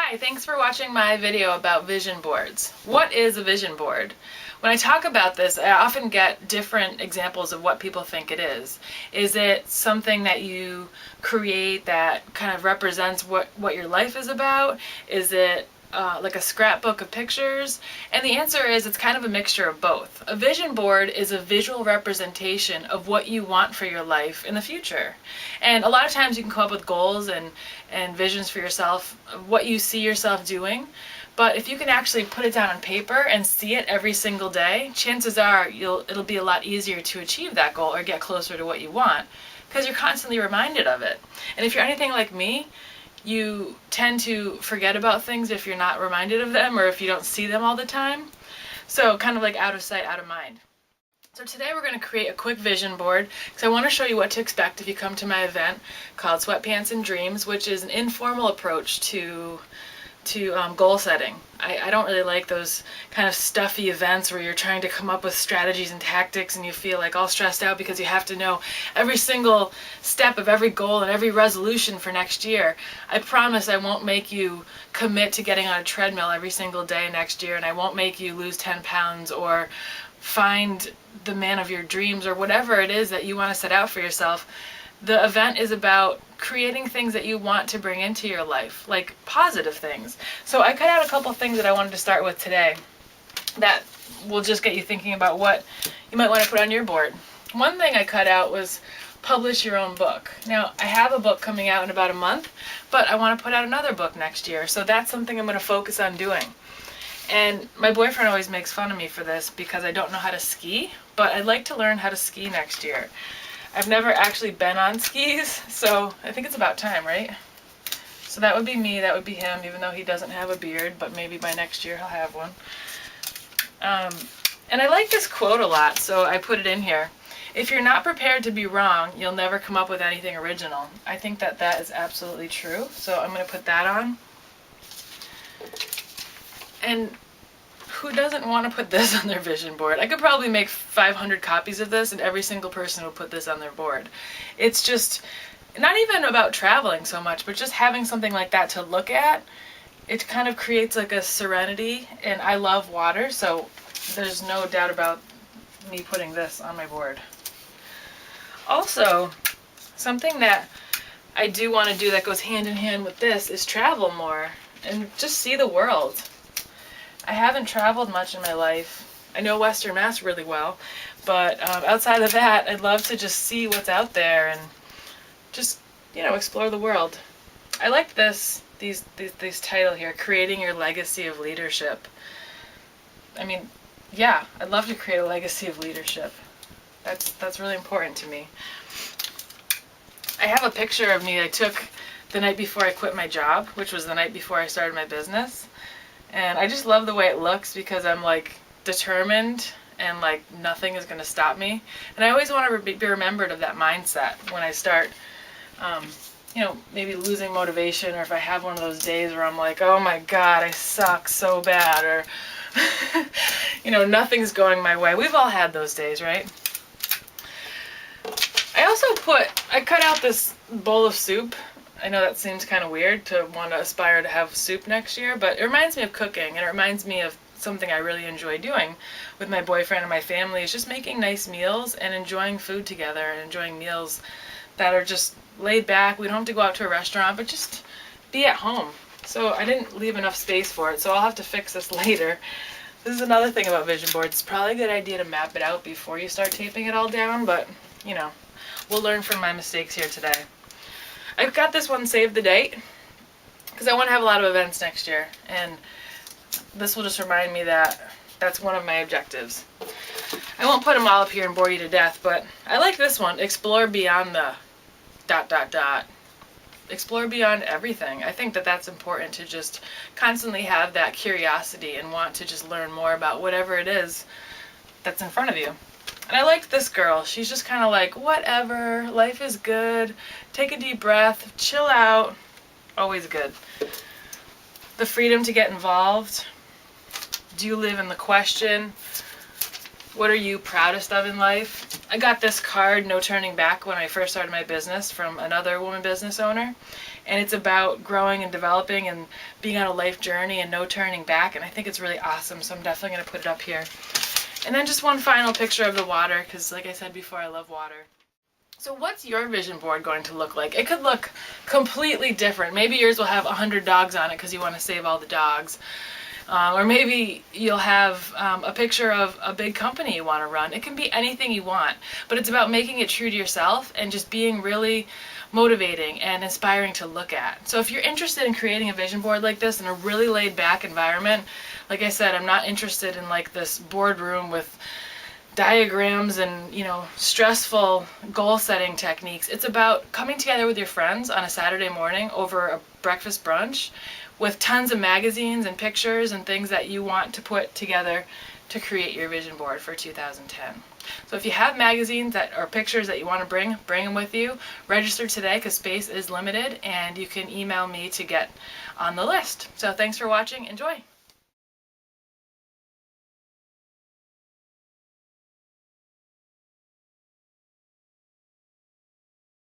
Hi, thanks for watching my video about vision boards. What is a vision board? When I talk about this, I often get different examples of what people think it is. Is it something that you create that kind of represents what your life is about? Is it like a scrapbook of pictures? And the answer is it's kind of a mixture of both. A vision board is a visual representation of what you want for your life in the future. And a lot of times you can come up with goals and visions for yourself, of what you see yourself doing. But if you can actually put it down on paper and see it every single day, chances are it'll be a lot easier to achieve that goal or get closer to what you want because you're constantly reminded of it. And if you're anything like me, you tend to forget about things if you're not reminded of them or if you don't see them all the time. So kind of like out of sight, out of mind. So today we're going to create a quick vision board because I want to show you what to expect if you come to my event called Sweatpants and Dreams, which is an informal approach to goal setting. I don't really like those kind of stuffy events where you're trying to come up with strategies and tactics and you feel like all stressed out because you have to know every single step of every goal and every resolution for next year. I promise I won't make you commit to getting on a treadmill every single day next year, and I won't make you lose 10 pounds or find the man of your dreams or whatever it is that you want to set out for yourself. The event is about creating things that you want to bring into your life, like positive things. So I cut out a couple things that I wanted to start with today that will just get you thinking about what you might want to put on your board. One thing I cut out was publish your own book. Now, I have a book coming out in about a month, but I want to put out another book next year, so that's something I'm going to focus on doing. And my boyfriend always makes fun of me for this because I don't know how to ski, but I'd like to learn how to ski next year. I've never actually been on skis, so I think it's about time, right? So that would be me, that would be him, even though he doesn't have a beard, but maybe by next year he'll have one. And I like this quote a lot, so I put it in here. If you're not prepared to be wrong, you'll never come up with anything original. I think that that is absolutely true, so I'm going to put that on. And who doesn't want to put this on their vision board? I could probably make 500 copies of this and every single person would put this on their board. It's just not even about traveling so much, but just having something like that to look at. It kind of creates like a serenity, and I love water, so there's no doubt about me putting this on my board. Also, something that I do want to do that goes hand in hand with this is travel more and just see the world. I haven't traveled much in my life. I know Western Mass really well, but outside of that, I'd love to just see what's out there and just, explore the world. I like this title here, Creating Your Legacy of Leadership. I mean, yeah, I'd love to create a legacy of leadership. That's really important to me. I have a picture of me I took the night before I quit my job, which was the night before I started my business. And I just love the way it looks because I'm like determined and like nothing is going to stop me. And I always want to be remembered of that mindset when I start, maybe losing motivation, or if I have one of those days where I'm like, oh my God, I suck so bad, or, nothing's going my way. We've all had those days, right? I cut out this bowl of soup. I know that seems kind of weird to want to aspire to have soup next year, but it reminds me of cooking, and it reminds me of something I really enjoy doing with my boyfriend and my family, is just making nice meals and enjoying food together and enjoying meals that are just laid back. We don't have to go out to a restaurant, but just be at home. So I didn't leave enough space for it, so I'll have to fix this later. This is another thing about vision boards. It's probably a good idea to map it out before you start taping it all down, but, we'll learn from my mistakes here today. I've got this one save the date because I want to have a lot of events next year, and this will just remind me that that's one of my objectives. I won't put them all up here and bore you to death, but I like this one, explore beyond the ... Explore beyond everything. I think that that's important, to just constantly have that curiosity and want to just learn more about whatever it is that's in front of you. And I like this girl. She's just kind of like, whatever, life is good, take a deep breath, chill out, always good. The freedom to get involved. Do you live in the question? What are you proudest of in life? I got this card, No Turning Back, when I first started my business from another woman business owner. And it's about growing and developing and being on a life journey and no turning back. And I think it's really awesome, so I'm definitely going to put it up here. And then just one final picture of the water, because like I said before, I love water. So what's your vision board going to look like? It could look completely different. Maybe yours will have 100 dogs on it because you want to save all the dogs. Or maybe you'll have a picture of a big company you want to run. It can be anything you want, but it's about making it true to yourself and just being really motivating and inspiring to look at. So if you're interested in creating a vision board like this in a really laid back environment, like I said, I'm not interested in like this boardroom with diagrams and, you know, stressful goal setting techniques. It's about coming together with your friends on a Saturday morning over a breakfast brunch with tons of magazines and pictures and things that you want to put together to create your vision board for 2010. So if you have magazines that or pictures that you want to bring them with you. Register today because space is limited, and you can email me to get on the list. So thanks for watching. Enjoy.